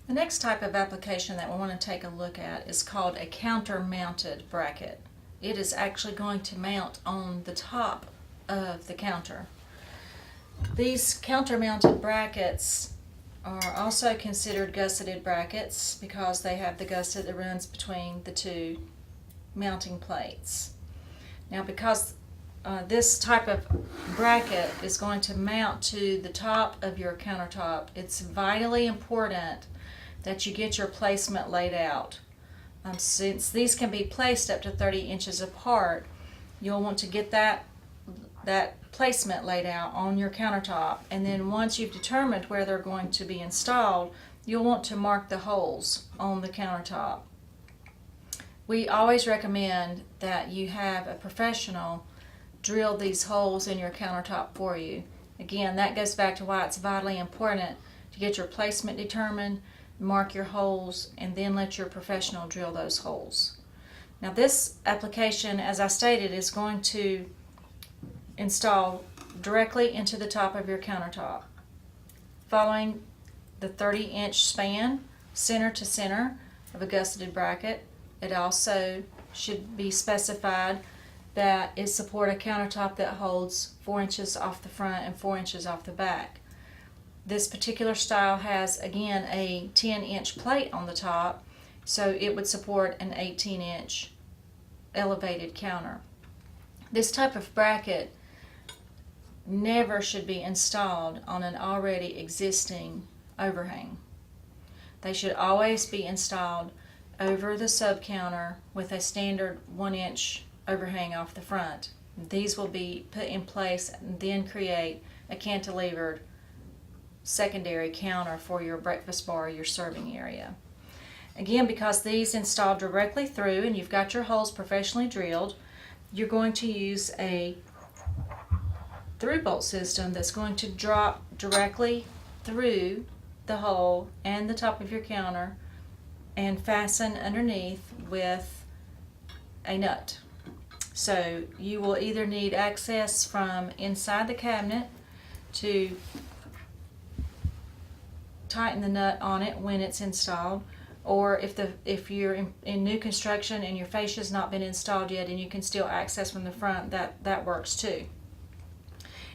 The next type of application that we want to take a look at is called a counter-mounted bracket. It is actually going to mount on the top of the counter. These counter-mounted brackets are also considered gusseted brackets because they have the gusset that runs between the two mounting plates. Now, because this type of bracket is going to mount to the top of your countertop, it's vitally important that you get your placement laid out. Since these can be placed up to 30 inches apart, you'll want to get that placement laid out on your countertop, and then once you've determined where they're going to be installed, you'll want to mark the holes on the countertop. We always recommend that you have a professional drill these holes in your countertop for you. Again, that goes back to why it's vitally important to get your placement determined, mark your holes, and then let your professional drill those holes. Now, this application, as I stated, is going to install directly into the top of your countertop, following the 30-inch span, center to center, of a gusseted bracket. It also should be specified that it support a countertop that holds 4 inches off the front and 4 inches off the back. This particular style has, again, a 10-inch plate on the top, so it would support an 18-inch elevated counter. This type of bracket never should be installed on an already existing overhang. They should always be installed over the sub-counter with a standard 1-inch overhang off the front. These will be put in place and then create a cantilevered secondary counter for your breakfast bar or your serving area. Again, because these install directly through and you've got your holes professionally drilled, you're going to use a through bolt system that's going to drop directly through the hole and the top of your counter and fasten underneath with a nut. So you will either need access from inside the cabinet to tighten the nut on it when it's installed, or if you're in new construction and your fascia has not been installed yet and you can still access from the front, that works too.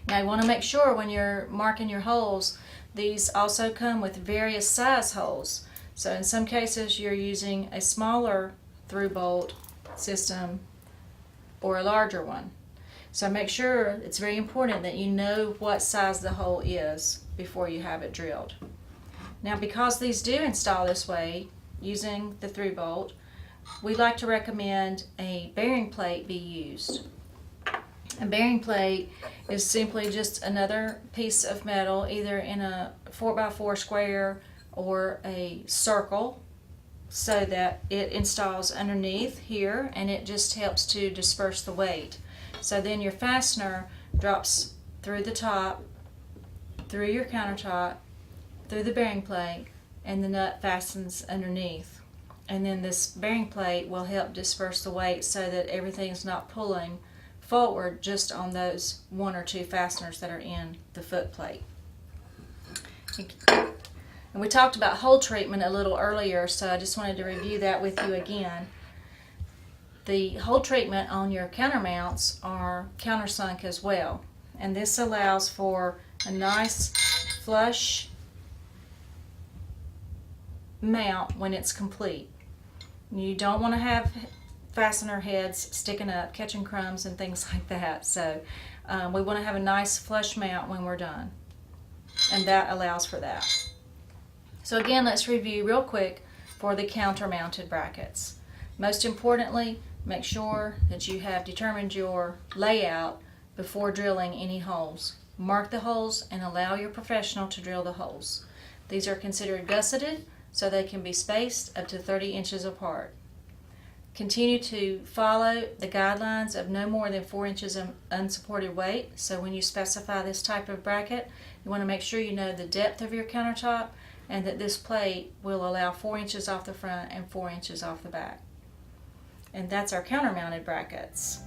Now, you want to make sure when you're marking your holes, these also come with various size holes. So in some cases you're using a smaller through bolt system or a larger one. So make sure, it's very important that you know what size the hole is before you have it drilled. Now, because these do install this way using the through bolt, we like to recommend a bearing plate be used. A bearing plate is simply just another piece of metal, either in a 4x4 square or a circle, so that it installs underneath here and it just helps to disperse the weight. So then your fastener drops through the top, through your countertop, through the bearing plate, and the nut fastens underneath. And then this bearing plate will help disperse the weight so that everything's not pulling forward just on those 1 or 2 fasteners that are in the foot plate. And we talked about hole treatment a little earlier, so I just wanted to review that with you again. The hole treatment on your counter mounts are countersunk as well, and this allows for a nice flush mount when it's complete. You don't want to have fastener heads sticking up, catching crumbs and things like that. So we want to have a nice flush mount when we're done, and that allows for that. So again, let's review real quick for the counter-mounted brackets. Most importantly, make sure that you have determined your layout before drilling any holes. Mark the holes and allow your professional to drill the holes. These are considered gusseted, so they can be spaced up to 30 inches apart. Continue to follow the guidelines of no more than 4 inches of unsupported weight. So when you specify this type of bracket, you want to make sure you know the depth of your countertop and that this plate will allow 4 inches off the front and 4 inches off the back. And that's our counter-mounted brackets.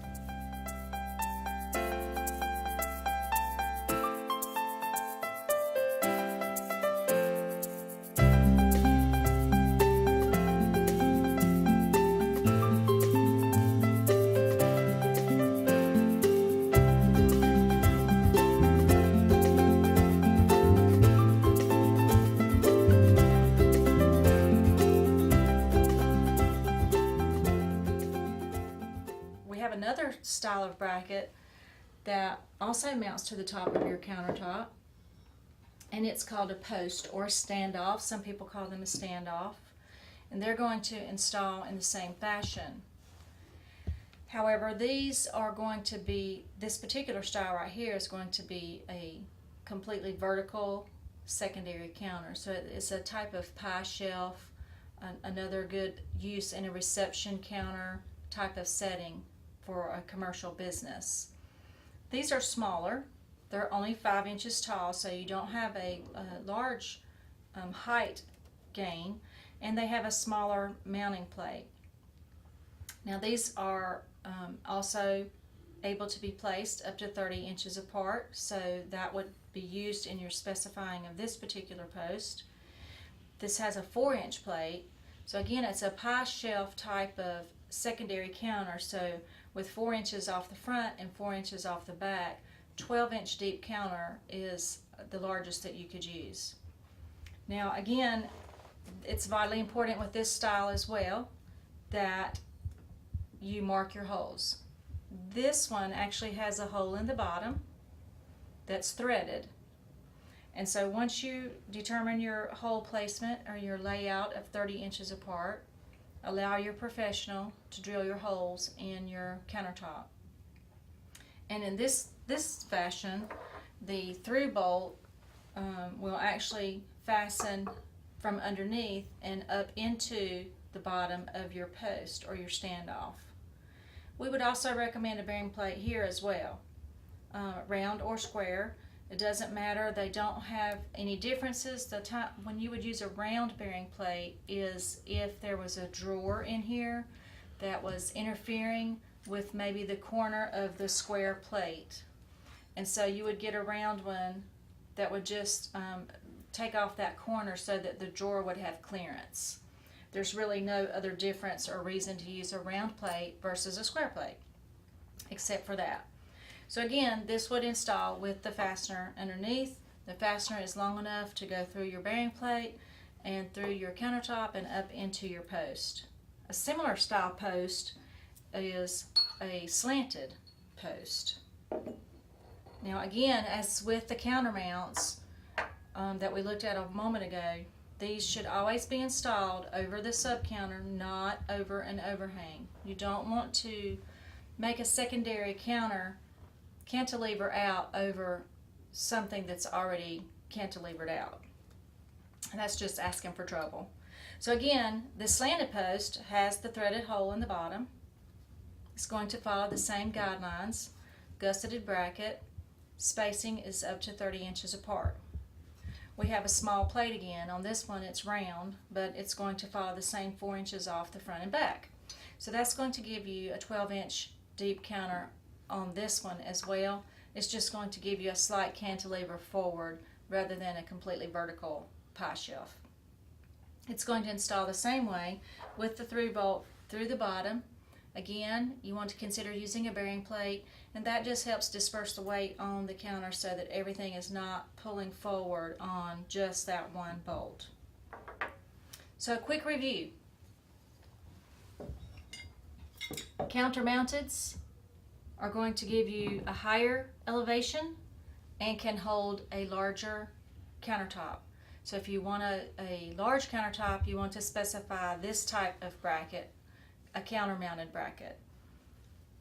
style of bracket that also mounts to the top of your countertop, and it's called a post or a standoff. Some people call them a standoff, and they're going to install in the same fashion. However, these are going to be, this particular style right here is going to be a completely vertical secondary counter. So it's a type of pie shelf, another good use in a reception counter type of setting for a commercial business. These are smaller. They're only 5 inches tall, so you don't have a large height gain, and they have a smaller mounting plate. Now these are also able to be placed up to 30 inches apart, so that would be used in your specifying of this particular post. This has a 4-inch plate, so again it's a pie shelf type of secondary counter, so with 4 inches off the front and 4 inches off the back, 12-inch deep counter is the largest that you could use. Now again, it's vitally important with this style as well that you mark your holes. This one actually has a hole in the bottom that's threaded, and so once you determine your hole placement or your layout of 30 inches apart, allow your professional to drill your holes in your countertop. And in this fashion, the through bolt will actually fasten from underneath and up into the bottom of your post or your standoff. We would also recommend a bearing plate here as well, round or square. It doesn't matter. They don't have any differences. The time when you would use a round bearing plate is if there was a drawer in here that was interfering with maybe the corner of the square plate, and so you would get a round one that would just take off that corner so that the drawer would have clearance. There's really no other difference or reason to use a round plate versus a square plate, except for that. So again, this would install with the fastener underneath. The fastener is long enough to go through your bearing plate and through your countertop and up into your post. A similar style post is a slanted post. Now again, as with the countermounts that we looked at a moment ago, these should always be installed over the sub-counter, not over an overhang. You don't want to make a secondary counter cantilever out over something that's already cantilevered out. And that's just asking for trouble. So again, the slanted post has the threaded hole in the bottom. It's going to follow the same guidelines. Gusseted bracket, spacing is up to 30 inches apart. We have a small plate again. On this one it's round, but it's going to follow the same 4 inches off the front and back. So that's going to give you a 12-inch deep counter on this one as well. It's just going to give you a slight cantilever forward rather than a completely vertical pie shelf. It's going to install the same way with the through bolt through the bottom. Again, you want to consider using a bearing plate, and that just helps disperse the weight on the counter so that everything is not pulling forward on just that one bolt. So a quick review. Countermounteds are going to give you a higher elevation and can hold a larger countertop. So if you want a large countertop, you want to specify this type of bracket, a countermounted bracket.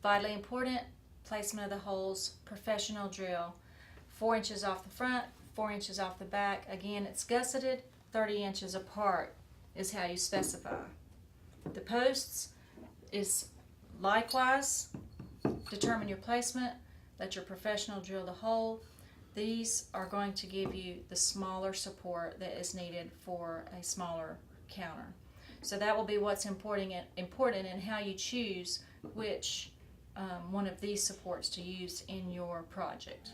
Vitally important, placement of the holes, professional drill, 4 inches off the front, 4 inches off the back. Again, it's gusseted, 30 inches apart is how you specify. The posts is likewise, determine your placement, let your professional drill the hole. These are going to give you the smaller support that is needed for a smaller counter. So that will be what's important in how you choose which one of these supports to use in your project.